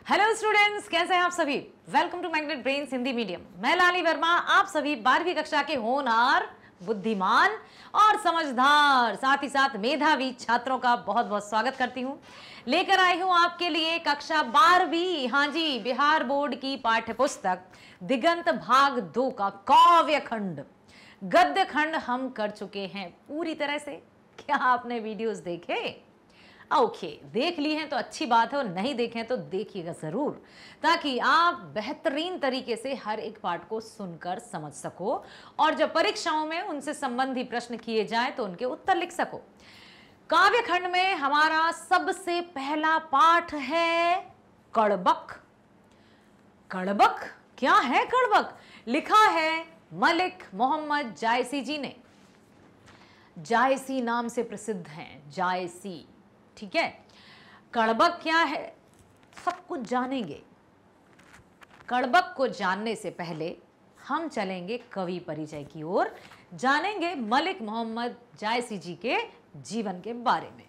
Hello students, कैसे हैं आप सभी। Welcome to Magnet Brains Hindi medium. मैं लाली वर्मा आप सभी 12वीं कक्षा के होनहार, बुद्धिमान और समझदार, साथ ही साथ मेधावी छात्रों का बहुत बहुत स्वागत करती हूं। लेकर आई हूं आपके लिए कक्षा 12वीं, हाँ जी, बिहार बोर्ड की पाठ्य पुस्तक दिगंत भाग 2 का काव्य खंड, गद्य खंड हम कर चुके हैं पूरी तरह से। क्या आपने वीडियोस देखे? ओके, देख ली हैं तो अच्छी बात है, और नहीं देखें तो देखिएगा जरूर, ताकि आप बेहतरीन तरीके से हर एक पाठ को सुनकर समझ सको और जब परीक्षाओं में उनसे संबंधी प्रश्न किए जाएं तो उनके उत्तर लिख सको। काव्य खंड में हमारा सबसे पहला पाठ है कड़बक। कड़बक क्या है? कड़बक लिखा है मलिक मोहम्मद जायसी जी ने। जायसी नाम से प्रसिद्ध हैं, जायसी। ठीक है, कड़बक क्या है सब कुछ जानेंगे। कड़बक को जानने से पहले हम चलेंगे कवि परिचय की ओर, जानेंगे मलिक मोहम्मद जायसी जी के जीवन के बारे में।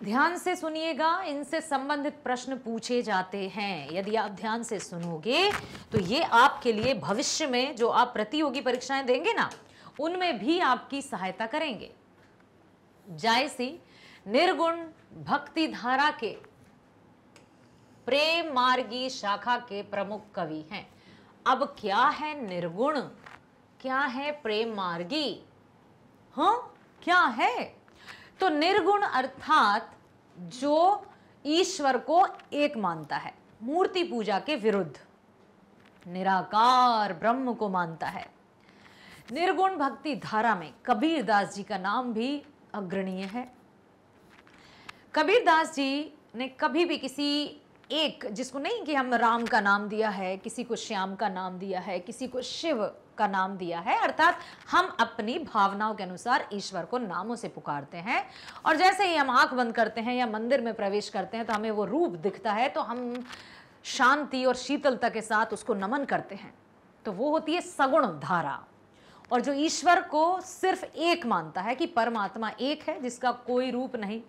ध्यान से सुनिएगा, इनसे संबंधित प्रश्न पूछे जाते हैं। यदि आप ध्यान से सुनोगे तो ये आपके लिए भविष्य में जो आप प्रतियोगी परीक्षाएं देंगे ना, उनमें भी आपकी सहायता करेंगे। जायसी निर्गुण भक्ति धारा के प्रेम मार्गी शाखा के प्रमुख कवि हैं। अब क्या है निर्गुण, क्या है प्रेम मार्गी? हाँ, क्या है? तो निर्गुण अर्थात जो ईश्वर को एक मानता है, मूर्ति पूजा के विरुद्ध निराकार ब्रह्म को मानता है। निर्गुण भक्ति धारा में कबीरदास जी का नाम भी अग्रणीय है। कबीरदास जी ने कभी भी किसी एक, जिसको नहीं कि हम राम का नाम दिया है, किसी को श्याम का नाम दिया है, किसी को शिव का नाम दिया है, अर्थात हम अपनी भावनाओं के अनुसार ईश्वर को नामों से पुकारते हैं। और जैसे ही हम आंख बंद करते हैं या मंदिर में प्रवेश करते हैं तो हमें वो रूप दिखता है, तो हम शांति और शीतलता के साथ उसको नमन करते हैं। तो वो होती है सगुण धारा। और जो ईश्वर को सिर्फ एक मानता है कि परमात्मा एक है, जिसका कोई रूप नहीं,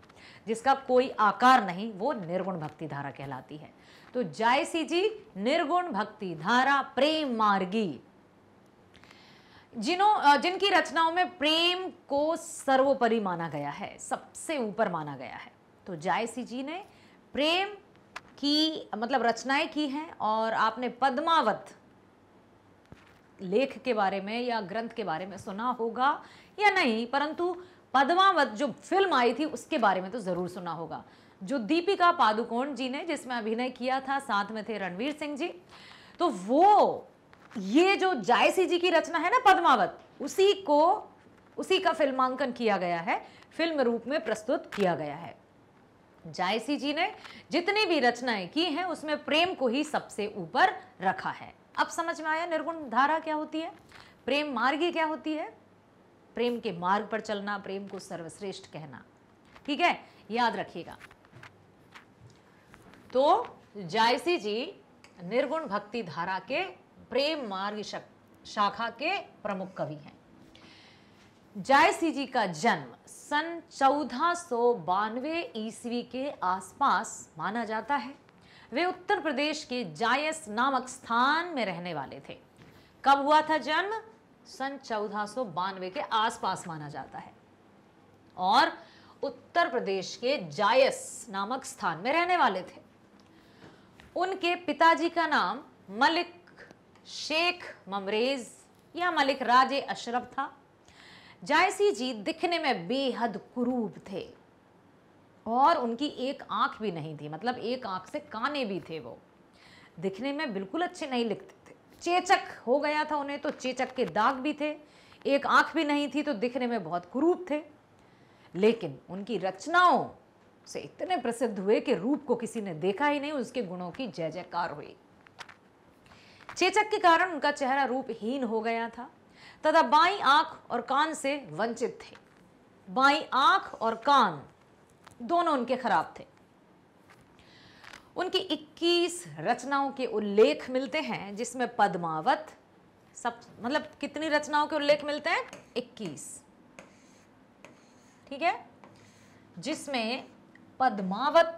जिसका कोई आकार नहीं, वो निर्गुण भक्ति धारा कहलाती है। तो जायसी जी निर्गुण भक्ति धारा प्रेम मार्गी, जिनकी रचनाओं में प्रेम को सर्वोपरि माना गया है, सबसे ऊपर माना गया है। तो जायसी जी ने प्रेम की मतलब रचनाएं की हैं। और आपने पद्मावत लेख के बारे में या ग्रंथ के बारे में सुना होगा या नहीं, परंतु पद्मावत जो फिल्म आई थी उसके बारे में तो जरूर सुना होगा, जो दीपिका पादुकोण जी ने जिसमें अभिनय किया था, साथ में थे रणवीर सिंह जी। तो वो ये जो जायसी जी की रचना है ना पद्मावत, उसी का फिल्मांकन किया गया है, फिल्म रूप में प्रस्तुत किया गया है। जायसी जी ने जितनी भी रचनाएं की हैं उसमें प्रेम को ही सबसे ऊपर रखा है। अब समझ में आया निर्गुण धारा क्या होती है, प्रेम मार्गी क्या होती है? प्रेम के मार्ग पर चलना, प्रेम को सर्वश्रेष्ठ कहना। ठीक है, याद रखिएगा। तो जायसी जी निर्गुण भक्ति धारा के प्रेम मार्ग शाखा के प्रमुख कवि हैं। जायसी जी का जन्म सन 1492 ईस्वी के आसपास माना जाता है। वे उत्तर प्रदेश के जायस नामक स्थान में रहने वाले थे। कब हुआ था जन्म? सन 1492 के आसपास माना जाता है। और उत्तर प्रदेश के जायस नामक स्थान में रहने वाले थे। उनके पिताजी का नाम मलिक शेख ममरेज या मलिक राजे अशरफ था। जायसी जी दिखने में बेहद कुरूप थे और उनकी एक आंख भी नहीं थी, मतलब एक आंख से काने भी थे। वो दिखने में बिल्कुल अच्छे नहीं लिखते थे। चेचक हो गया था उन्हें, तो चेचक के दाग भी थे। एक आंख भी नहीं थी, तो दिखने में बहुत कुरूप थे। लेकिन उनकी रचनाओं से इतने प्रसिद्ध हुए कि रूप को किसी ने देखा ही नहीं, उसके गुणों की जय जयकार हुई। चेचक के कारण उनका चेहरा रूपहीन हो गया था तथा बाईं आंख और कान से वंचित थे। बाईं आंख और कान दोनों उनके खराब थे। उनकी 21 रचनाओं के उल्लेख मिलते हैं, जिसमें पद्मावत सब, मतलब कितनी रचनाओं के उल्लेख मिलते हैं? 21। ठीक है, जिसमें पद्मावत,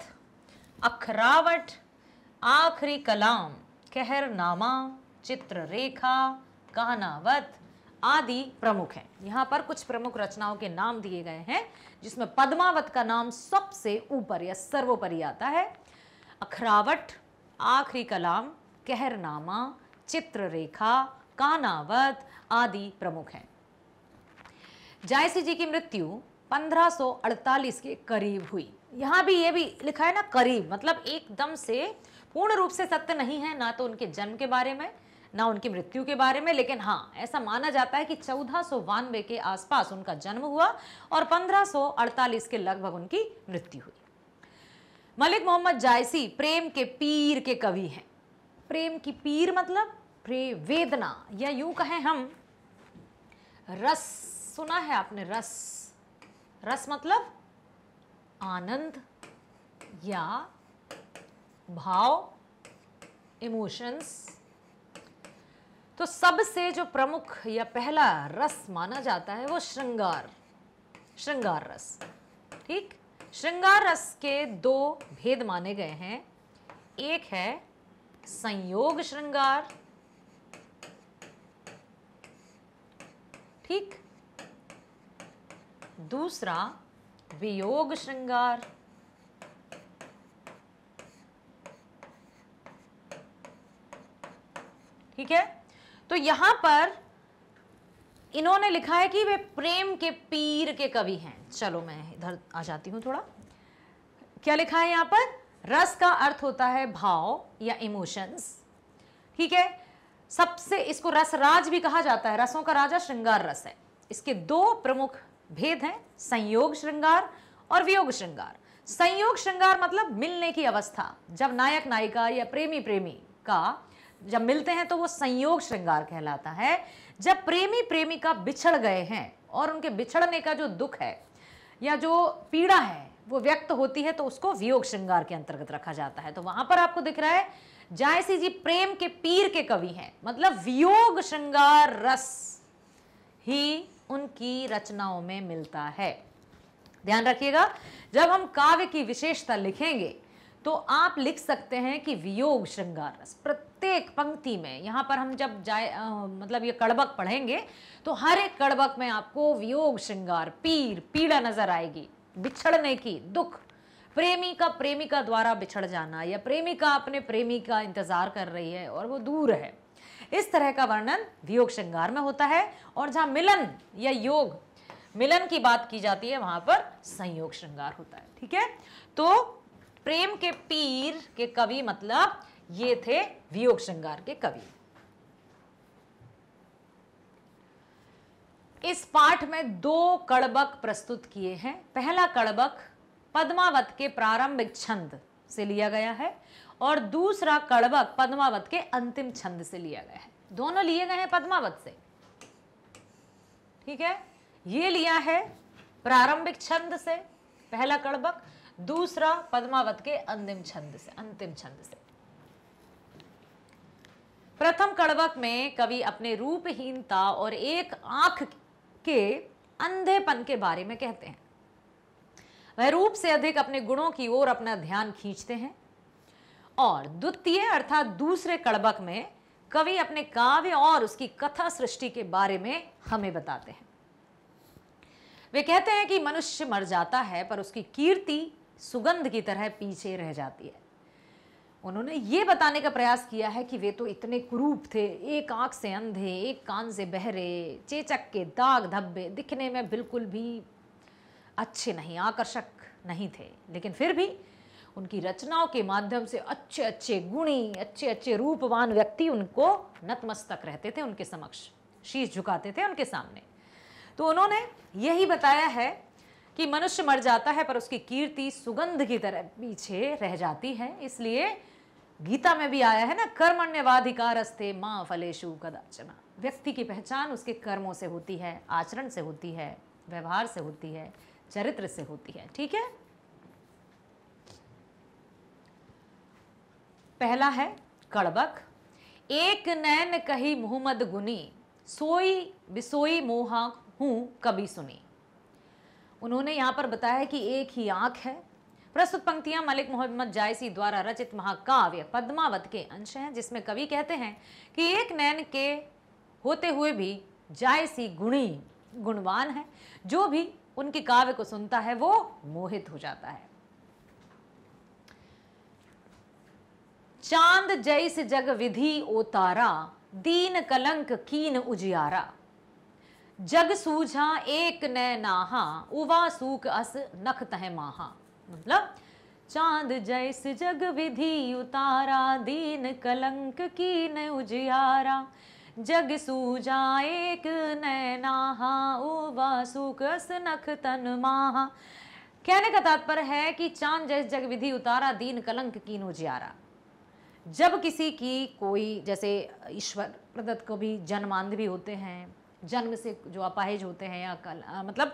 अखरावट, आखिरी कलाम, कहरनामा, चित्ररेखा, कहानावत आदि प्रमुख हैं। यहाँ पर कुछ प्रमुख रचनाओं के नाम दिए गए हैं, जिसमें पद्मावत का नाम सबसे ऊपर या सर्वोपरि आता है। अखरावट, आखिरी कलाम, कहरनामा, चित्ररेखा, कहानावत आदि प्रमुख हैं। जायसी जी की मृत्यु 1548 के करीब हुई। यहाँ भी ये भी लिखा है ना करीब, मतलब एकदम से पूर्ण रूप से सत्य नहीं है, ना तो उनके जन्म के बारे में ना उनकी मृत्यु के बारे में, लेकिन हाँ ऐसा माना जाता है कि 1492 के आसपास उनका जन्म हुआ और 1548 के लगभग उनकी मृत्यु हुई। मलिक मोहम्मद जायसी प्रेम के पीर के कवि हैं। प्रेम की पीर मतलब वेदना, या यूं कहें हम रस, सुना है आपने रस? रस मतलब आनंद या भाव, इमोशंस। तो सबसे जो प्रमुख या पहला रस माना जाता है वो श्रृंगार, श्रृंगार रस। ठीक, श्रृंगार रस के दो भेद माने गए हैं। एक है संयोग श्रृंगार, ठीक, दूसरा वियोग श्रृंगार। ठीक है, तो यहां पर इन्होंने लिखा है कि वे प्रेम के पीर के कवि हैं। चलो मैं इधर आ जाती हूं थोड़ा। क्या लिखा है यहां पर? रस का अर्थ होता है भाव या इमोशंस। ठीक है, सबसे इसको रस राज भी कहा जाता है। रसों का राजा श्रृंगार रस है। इसके दो प्रमुख भेद हैं, संयोग श्रृंगार और वियोग श्रृंगार। संयोग श्रृंगार मतलब मिलने की अवस्था, जब नायक नायिका या प्रेमी प्रेमी का जब मिलते हैं तो वो संयोग श्रृंगार कहलाता है। जब प्रेमी प्रेमिका बिछड़ गए हैं और उनके बिछड़ने का जो दुख है या जो पीड़ा है वो व्यक्त होती है तो उसको वियोग श्रृंगार के अंतर्गत रखा जाता है। तो वहां पर आपको दिख रहा है जायसी जी प्रेम के पीर के कवि हैं, मतलब वियोग श्रृंगार रस ही उनकी रचनाओं में मिलता है। ध्यान रखिएगा, जब हम काव्य की विशेषता लिखेंगे तो आप लिख सकते हैं कि वियोग श्रृंगार रस प्रत्येक पंक्ति में। यहां पर हम जब मतलब ये कड़बक पढ़ेंगे तो हर एक कड़बक में आपको वियोग श्रृंगार, पीर, पीड़ा नजर आएगी, बिछड़ने की, दुख, प्रेमी का प्रेमिका द्वारा बिछड़ जाना या प्रेमिका अपने प्रेमी का इंतजार कर रही है और वो दूर है, इस तरह का वर्णन वियोग श्रृंगार में होता है। और जहां मिलन या योग, मिलन की बात की जाती है, वहां पर संयोग श्रृंगार होता है। ठीक है, तो प्रेम के पीर के कवि मतलब ये थे वियोग श्रृंगार के कवि। इस पाठ में दो कड़बक प्रस्तुत किए हैं। पहला कड़बक पद्मावत के प्रारंभिक छंद से लिया गया है और दूसरा कड़बक पद्मावत के अंतिम छंद से लिया गया है। दोनों लिए गए हैं पद्मावत से। ठीक है, ये लिया है प्रारंभिक छंद से पहला कड़बक, दूसरा पद्मावत के अंतिम छंद से। प्रथम कड़बक में कवि अपने रूपहीनता और एक आंख के अंधेपन के बारे में कहते हैं। वह रूप से अधिक अपने गुणों की ओर अपना ध्यान खींचते हैं। और द्वितीय अर्थात दूसरे कड़बक में कवि अपने काव्य और उसकी कथा सृष्टि के बारे में हमें बताते हैं। वे कहते हैं कि मनुष्य मर जाता है पर उसकी कीर्ति सुगंध की तरह पीछे रह जाती है। उन्होंने ये बताने का प्रयास किया है कि वे तो इतने कुरूप थे, एक आंख से अंधे, एक कान से बहरे, चेचक के दाग धब्बे, दिखने में बिल्कुल भी अच्छे नहीं, आकर्षक नहीं थे, लेकिन फिर भी उनकी रचनाओं के माध्यम से अच्छे अच्छे गुणी, अच्छे अच्छे रूपवान व्यक्ति उनको नतमस्तक रहते थे, उनके समक्ष शीश झुकाते थे उनके सामने। तो उन्होंने यही बताया है कि मनुष्य मर जाता है पर उसकी कीर्ति सुगंध की तरह पीछे रह जाती है। इसलिए गीता में भी आया है ना, कर्मण्यवाधिकारस्ते मां फलेषु कदाचन। व्यक्ति की पहचान उसके कर्मों से होती है, आचरण से होती है, व्यवहार से होती है, चरित्र से होती है। ठीक है, पहला है कड़बक। एक नैन कही मुहम्मद गुनी, सोई बिसोई मोहा हूं कभी सुनी। उन्होंने यहां पर बताया कि एक ही आंख है प्रस्तुत पंक्तियां मलिक मोहम्मद जायसी द्वारा रचित महाकाव्य पद्मावत के अंश हैं, जिसमें कवि कहते हैं कि एक नैन के होते हुए भी जायसी गुणवान है, जो भी उनके काव्य को सुनता है वो मोहित हो जाता है। चांद जैस जग विधि उतारा, दीन कलंक कीन उजियारा, जग सूझा एक नैनाहा, उवा सूक अस नख तह माहा। मतलब चांद जैस जग विधि उतारा, दीन कलंक कीन उजियारा, जग सूझा एक नैनाहा, उवा सूक अस नख तन माहा। कहने का तात्पर्य है कि चांद जैस जग विधि उतारा, दीन कलंक कीन उजियारा। जब किसी की कोई, जैसे ईश्वर प्रदत्त को भी जन्मांध भी होते हैं, जन्म से जो अपाहिज होते हैं या मतलब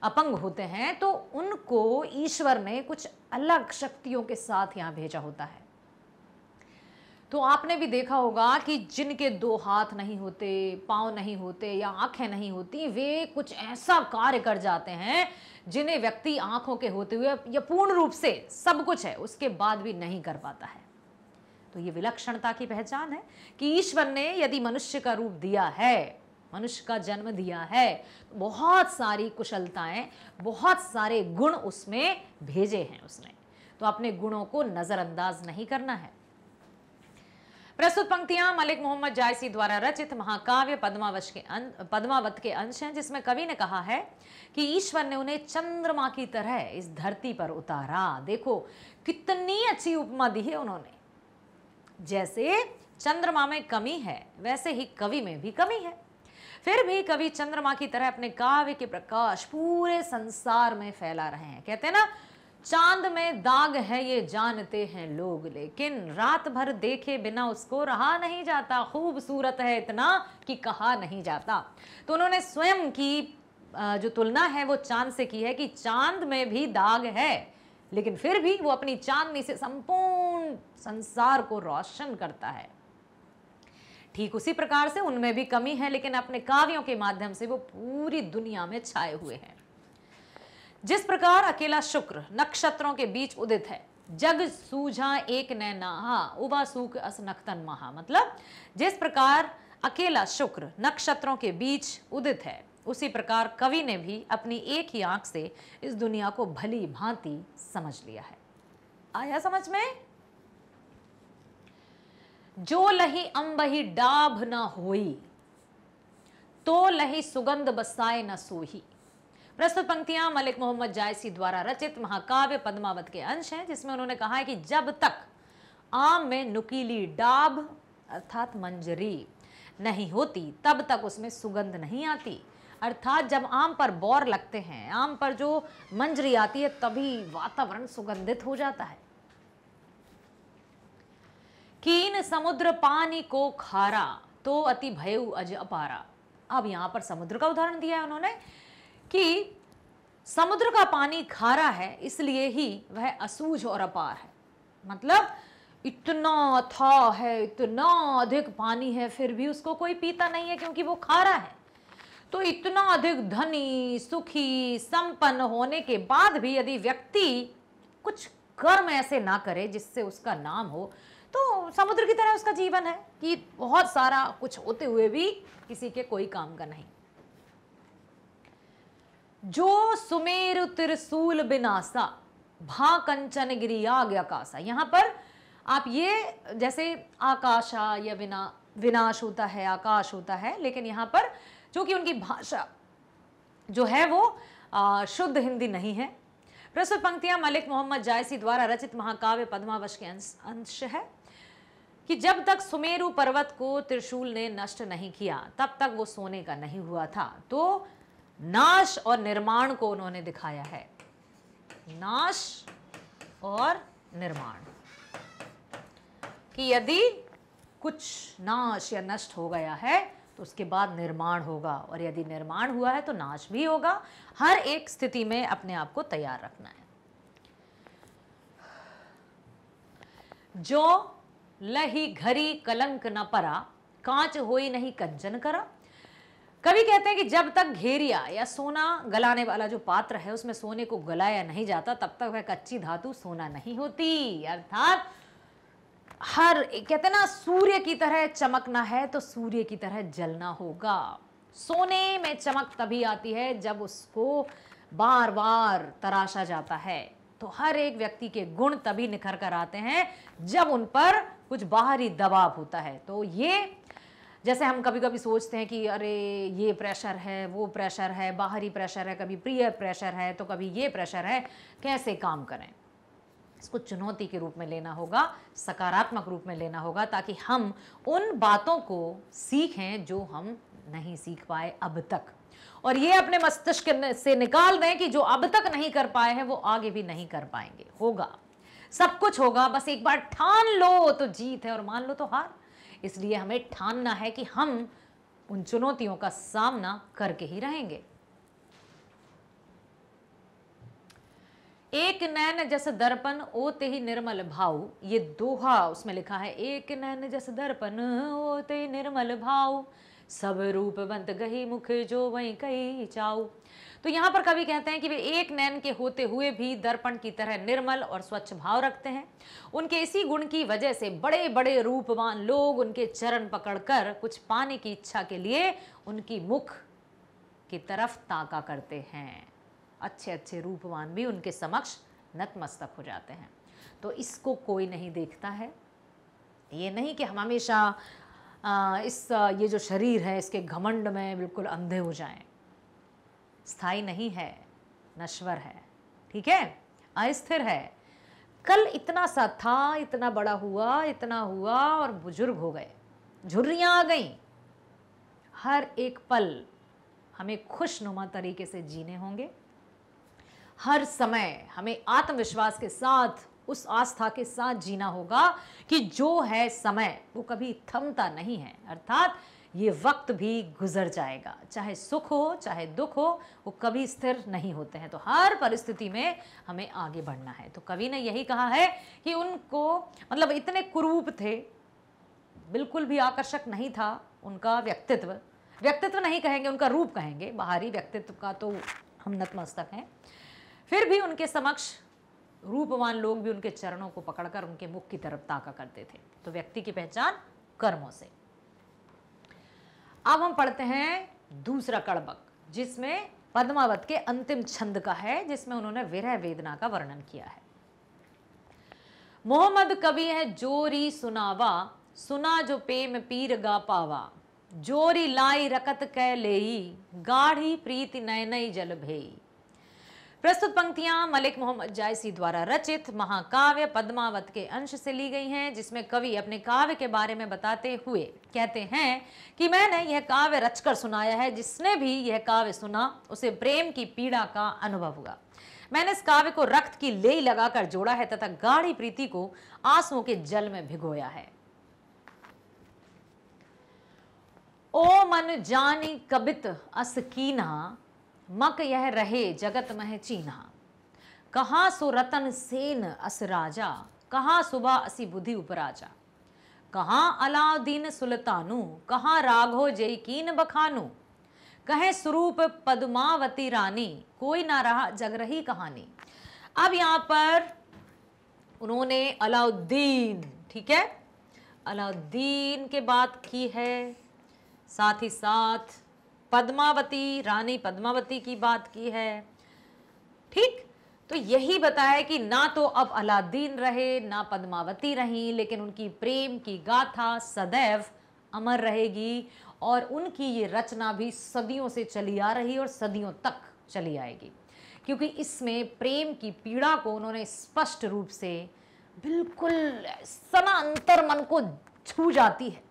अपंग होते हैं, तो उनको ईश्वर ने कुछ अलग शक्तियों के साथ यहाँ भेजा होता है। तो आपने भी देखा होगा कि जिनके 2 हाथ नहीं होते, पाँव नहीं होते या आंखें नहीं होती, वे कुछ ऐसा कार्य कर जाते हैं जिन्हें व्यक्ति आंखों के होते हुए या पूर्ण रूप से सब कुछ है उसके बाद भी नहीं कर पाता है। तो ये विलक्षणता की पहचान है कि ईश्वर ने यदि मनुष्य का रूप दिया है, मनुष्य का जन्म दिया है, बहुत सारी कुशलताएं, बहुत सारे गुण उसमें भेजे हैं उसने, तो अपने गुणों को नजरअंदाज नहीं करना है। प्रस्तुत पंक्तियां मलिक मोहम्मद जायसी द्वारा रचित महाकाव्य पद्मावत के अंश हैं, जिसमें कवि ने कहा है कि ईश्वर ने उन्हें चंद्रमा की तरह इस धरती पर उतारा। देखो कितनी अच्छी उपमा दी है उन्होंने। जैसे चंद्रमा में कमी है, वैसे ही कवि में भी कमी है, फिर भी कवि चंद्रमा की तरह अपने काव्य के प्रकाश पूरे संसार में फैला रहे हैं। कहते हैं ना, चांद में दाग है ये जानते हैं लोग, लेकिन रात भर देखे बिना उसको रहा नहीं जाता, खूबसूरत है इतना कि कहा नहीं जाता। तो उन्होंने स्वयं की जो तुलना है वो चांद से की है कि चांद में भी दाग है, लेकिन फिर भी वो अपनी चांदनी से संपूर्ण संसार को रोशन करता है। ठीक उसी प्रकार से उनमें भी कमी है, लेकिन अपने काव्यों के माध्यम से वो पूरी दुनिया में छाए हुए हैं। जिस प्रकार अकेला शुक्र नक्षत्रों के बीच उदित है, जग सूझा एक नैनाहा, उबा सूक अस नखतन महा। मतलब जिस प्रकार अकेला शुक्र नक्षत्रों के बीच उदित है, उसी प्रकार कवि ने भी अपनी एक ही आंख से इस दुनिया को भली भांति समझ लिया है। आया समझ में? जो लही अंबही डाभ न होई, तो लही सुगंध बसाए न सोही। प्रस्तुत पंक्तियां मलिक मोहम्मद जायसी द्वारा रचित महाकाव्य पद्मावत के अंश हैं, जिसमें उन्होंने कहा है कि जब तक आम में नुकीली डाभ अर्थात मंजरी नहीं होती, तब तक उसमें सुगंध नहीं आती। अर्थात जब आम पर बौर लगते हैं, आम पर जो मंजरी आती है, तभी वातावरण सुगंधित हो जाता है। कीन समुद्र पानी को खारा, तो अति भयउ अज अपारा। अब यहां पर समुद्र का उदाहरण दिया है उन्होंने कि समुद्र का पानी खारा है, इसलिए ही वह असूझ और अपार है। मतलब इतना अथाह है, इतना अधिक पानी है, फिर भी उसको कोई पीता नहीं है क्योंकि वो खारा है। तो इतना अधिक धनी, सुखी, संपन्न होने के बाद भी यदि व्यक्ति कुछ कर्म ऐसे ना करे जिससे उसका नाम हो, तो समुद्र की तरह उसका जीवन है कि बहुत सारा कुछ होते हुए भी किसी के कोई काम का नहीं। जो सुमेरु त्रिशूल बिनासा, भा कंचन गिरी आग आकाशा। यहां पर आप ये, जैसे आकाशा या विनाश होता है, आकाश होता है, लेकिन यहां पर चूंकि उनकी भाषा जो है वो शुद्ध हिंदी नहीं है। प्रस्तुत पंक्तियां मलिक मोहम्मद जायसी द्वारा रचित महाकाव्य पद्मावत के अंश है कि जब तक सुमेरु पर्वत को त्रिशूल ने नष्ट नहीं किया, तब तक वो सोने का नहीं हुआ था। तो नाश और निर्माण को उन्होंने दिखाया है, नाश और निर्माण, कि यदि कुछ नाश या नष्ट हो गया है तो उसके बाद निर्माण होगा, और यदि निर्माण हुआ है तो नाश भी होगा। हर एक स्थिति में अपने आप को तैयार रखना है। जो लही घरी कलंक न परा, कांच होई नहीं कंचन करा। कवि कहते हैं कि जब तक घेरिया या सोना गलाने वाला जो पात्र है उसमें सोने को गलाया नहीं जाता तब तक वह कच्ची धातु सोना नहीं होती। अर्थात हर कहते हैं ना, सूर्य की तरह चमकना है तो सूर्य की तरह जलना होगा। सोने में चमक तभी आती है जब उसको बार बार तराशा जाता है। तो हर एक व्यक्ति के गुण तभी निखर कर आते हैं जब उन पर कुछ बाहरी दबाव होता है। तो ये जैसे हम कभी कभी सोचते हैं कि अरे ये प्रेशर है, वो प्रेशर है, बाहरी प्रेशर है, कभी प्रिय प्रेशर है, तो कभी ये प्रेशर है, कैसे काम करें। इसको चुनौती के रूप में लेना होगा, सकारात्मक रूप में लेना होगा, ताकि हम उन बातों को सीखें जो हम नहीं सीख पाए अब तक, और ये अपने मस्तिष्क से निकाल दें कि जो अब तक नहीं कर पाए हैं वो आगे भी नहीं कर पाएंगे। होगा, सब कुछ होगा, बस एक बार ठान लो तो जीत है और मान लो तो हार। इसलिए हमें ठानना है कि हम उन चुनौतियों का सामना करके ही रहेंगे। एक नैन जस दर्पण ओते ही निर्मल भाव, ये दोहा उसमें लिखा है। एक नैन जस दर्पण ओते ही निर्मल भाव, सब रूपवंत गही मुख जो वहीं कई चाऊ। तो यहाँ पर कवि कहते हैं कि वे एक नैन के होते हुए भी दर्पण की तरह निर्मल और स्वच्छ भाव रखते हैं। उनके इसी गुण की वजह से बड़े बड़े रूपवान लोग उनके चरण पकड़कर कुछ पाने की इच्छा के लिए उनकी मुख की तरफ ताका करते हैं। अच्छे अच्छे रूपवान भी उनके समक्ष नतमस्तक हो जाते हैं। तो इसको कोई नहीं देखता है। ये नहीं कि हम हमेशा ये जो शरीर है इसके घमंड में बिल्कुल अंधे हो जाएं। स्थायी नहीं है, नश्वर है, ठीक है, अस्थिर है। कल इतना सा था, इतना बड़ा हुआ, इतना हुआ और बुजुर्ग हो गए, झुर्रियां आ गईं। हर एक पल हमें खुशनुमा तरीके से जीने होंगे। हर समय हमें आत्मविश्वास के साथ, उस आस्था के साथ जीना होगा कि जो है समय वो कभी थमता नहीं है। अर्थात ये वक्त भी गुजर जाएगा, चाहे सुख हो चाहे दुख हो, वो कभी स्थिर नहीं होते हैं। तो हर परिस्थिति में हमें आगे बढ़ना है। तो कवि ने यही कहा है कि उनको मतलब इतने कुरूप थे, बिल्कुल भी आकर्षक नहीं था उनका व्यक्तित्व। व्यक्तित्व नहीं कहेंगे, उनका रूप कहेंगे। बाहरी व्यक्तित्व का तो हम नतमस्तक हैं, फिर भी उनके समक्ष रूपवान लोग भी उनके चरणों को पकड़कर उनके मुख की तरफ ताका करते थे। तो व्यक्ति की पहचान कर्मों से। अब हम पढ़ते हैं दूसरा कड़बक, जिसमें पद्मावत के अंतिम छंद का है, जिसमें उन्होंने विरह वेदना का वर्णन किया है। मोहम्मद कवि है जोरी सुनावा, सुना जो प्रेम पीर गा पावा, जोरी लाई रकत कै लेई, गाढ़ी प्रीति नय नई जल भेई। प्रस्तुत पंक्तियां मलिक मोहम्मद जायसी द्वारा रचित महाकाव्य पद्मावत के अंश से ली गई हैं, जिसमें कवि अपने काव्य के बारे में बताते हुए कहते हैं कि मैंने यह काव्य रचकर सुनाया है। जिसने भी यह काव्य सुना उसे प्रेम की पीड़ा का अनुभव हुआ। मैंने इस काव्य को रक्त की लेई लगाकर जोड़ा है तथा गाढ़ी प्रीति को आंसुओं के जल में भिगोया है। ओ मन जानी कबित असकीना, मक यह रहे जगत मह चीन्हा, कहाँ सो रतन सेन अस राजा, कहाँ सुबह असी बुद्धि उपराजा, कहाँ अलाउद्दीन सुल्तानू, कहाँ राघो जय कीन बखानू, कहे स्वरूप पद्मावती रानी, कोई ना रहा जग रही कहानी। अब यहाँ पर उन्होंने अलाउद्दीन, ठीक है, अलाउद्दीन के बात की है, साथ ही साथ पद्मावती, रानी पद्मावती की बात की है। ठीक, तो यही बताया कि ना तो अब अलाउद्दीन रहे ना पद्मावती रही, लेकिन उनकी प्रेम की गाथा सदैव अमर रहेगी और उनकी ये रचना भी सदियों से चली आ रही और सदियों तक चली आएगी, क्योंकि इसमें प्रेम की पीड़ा को उन्होंने स्पष्ट रूप से, बिल्कुल सना अंतर मन को छू जाती है,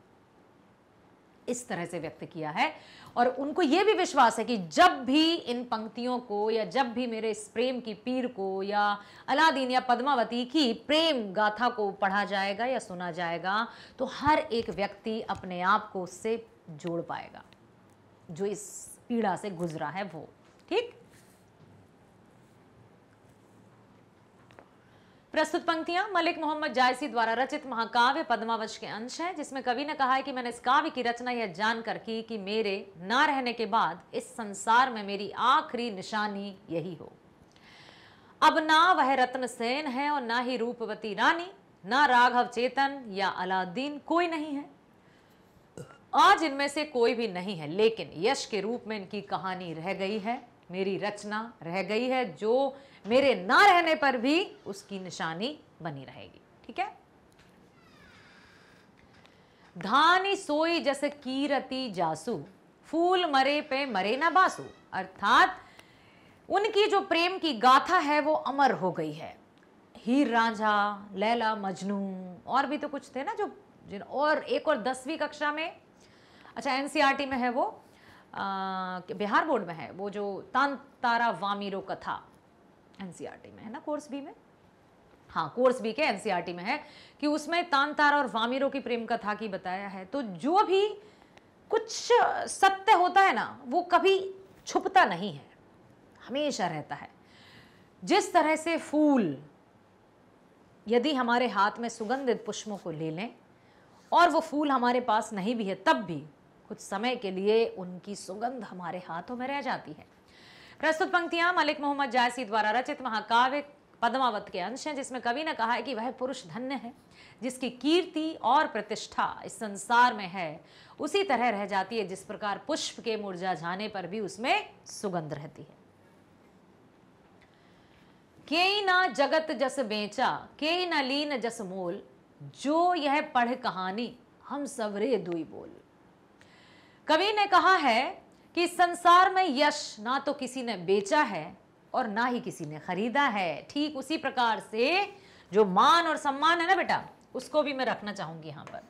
इस तरह से व्यक्त किया है। और उनको यह भी विश्वास है कि जब भी इन पंक्तियों को या जब भी मेरे इस प्रेम की पीर को या अलादीन या पद्मावती की प्रेम गाथा को पढ़ा जाएगा या सुना जाएगा, तो हर एक व्यक्ति अपने आप को उससे जोड़ पाएगा जो इस पीड़ा से गुजरा है वो। ठीक, प्रस्तुत पंक्तियां मलिक मोहम्मद जायसी द्वारा रचित महाकाव्य पद्मावत के अंश हैं, जिसमें कवि ने कहा है कि मैंने इस काव्य की रचना यह जानकर की कि मेरे ना रहने के बाद इस संसार में मेरी आखिरी निशानी यही हो। अब ना वह रत्न सेन है और ना ही रूपवती रानी, ना राघव चेतन या अलादीन, कोई नहीं है। आज इनमें से कोई भी नहीं है, लेकिन यश के रूप में इनकी कहानी रह गई है, मेरी रचना रह गई है, जो मेरे ना रहने पर भी उसकी निशानी बनी रहेगी। ठीक है। धानी सोई जस कीरति जासु, फूल मरे पे मरे ना बासु, अर्थात उनकी जो प्रेम की गाथा है वो अमर हो गई है। हीर रांझा, लैला मजनू, और भी तो कुछ थे ना जो और एक और 10वीं कक्षा में, अच्छा एनसीईआरटी में है वो, बिहार बोर्ड में है वो, जो तांतारा वामीरो कथा एनसीईआरटी में है ना, कोर्स बी में, हाँ कोर्स बी के एनसीईआरटी में है कि उसमें तांतारा और वामीरो की प्रेम कथा की बताया है। तो जो भी कुछ सत्य होता है ना वो कभी छुपता नहीं है, हमेशा रहता है। जिस तरह से फूल यदि हमारे हाथ में सुगंधित पुष्पों को ले लें और वो फूल हमारे पास नहीं भी है, तब भी कुछ समय के लिए उनकी सुगंध हमारे हाथों में रह जाती है। प्रस्तुत पंक्तियां मलिक मोहम्मद जायसी द्वारा रचित महाकाव्य पद्मावत के अंश हैं, जिसमें कवि ने कहा है कि वह पुरुष धन्य है जिसकी कीर्ति और प्रतिष्ठा इस संसार में है उसी तरह रह जाती है जिस प्रकार पुष्प के मुरझा जाने पर भी उसमें सुगंध रहती है। केई ना जगत जस बेचा, केई ना लीन जस मोल, जो यह पढ़ कहानी हम सबरे दुई बोल। कवि ने कहा है कि संसार में यश ना तो किसी ने बेचा है और ना ही किसी ने खरीदा है। ठीक उसी प्रकार से जो मान और सम्मान है ना बेटा, उसको भी मैं रखना चाहूंगी यहां पर।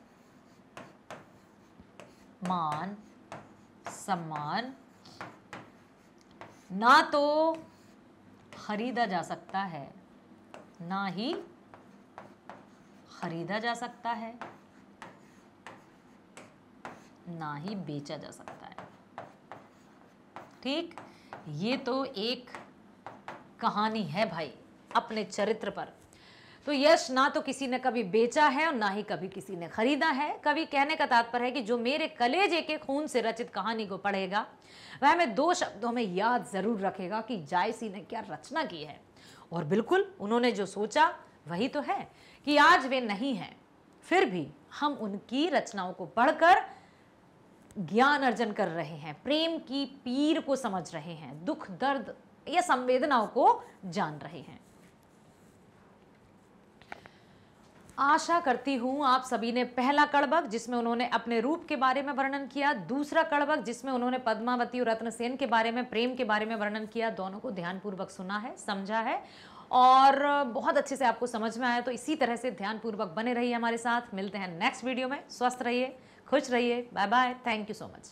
मान सम्मान ना तो खरीदा जा सकता है, ना ही खरीदा जा सकता है, ना ही बेचा जा सकता है। ठीक, ये तो एक कहानी है भाई अपने चरित्र पर। तो यश ना तो किसी ने कभी बेचा है और ना ही कभी किसी ने खरीदा है। कवि कहने का तात्पर्य है कि जो मेरे कलेजे के खून से रचित कहानी को पढ़ेगा वह हमें 2 शब्दों में याद जरूर रखेगा कि जायसी ने क्या रचना की है। और बिल्कुल उन्होंने जो सोचा वही तो है कि आज वे नहीं हैं, फिर भी हम उनकी रचनाओं को पढ़कर ज्ञान अर्जन कर रहे हैं, प्रेम की पीर को समझ रहे हैं, दुख दर्द या संवेदनाओं को जान रहे हैं। आशा करती हूं आप सभी ने पहला कड़बग जिसमें उन्होंने अपने रूप के बारे में वर्णन किया, दूसरा कड़बग जिसमें उन्होंने पद्मावती और रत्नसेन के बारे में, प्रेम के बारे में वर्णन किया, दोनों को ध्यानपूर्वक सुना है, समझा है और बहुत अच्छे से आपको समझ में आया। तो इसी तरह से ध्यानपूर्वक बने रहिए हमारे साथ। मिलते हैं नेक्स्ट वीडियो में। स्वस्थ रहिए, खुश रहिए। Bye bye. Thank you so much.